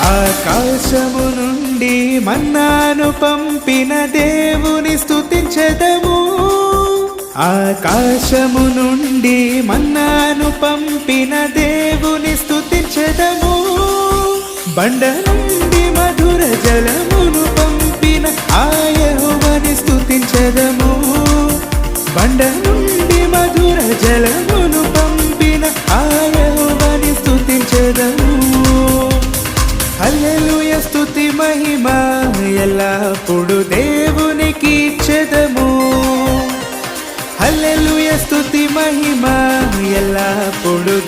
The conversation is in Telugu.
ఆకాశము నుండి మన్నాను పంపిన దేవుని స్తుతించెదము. ఆకాశము నుండి మన్నాను పంపిన దేవుని స్తుతించెదము. బండ నుండి మధుర జలమును పంపిన ఆ యెహోవాని స్తుతించెదము. బండ నుండి మధుర జలమును పంపిన ఆ యెహోవాని స్తుతించెదము. హల్లెలూయా స్తుతి మహిమ ఎల్లప్పుడు దేవునికి ఇచ్చెదము. హల్లెలూయా స్తుతి మహిమ ఎల్లప్పుడు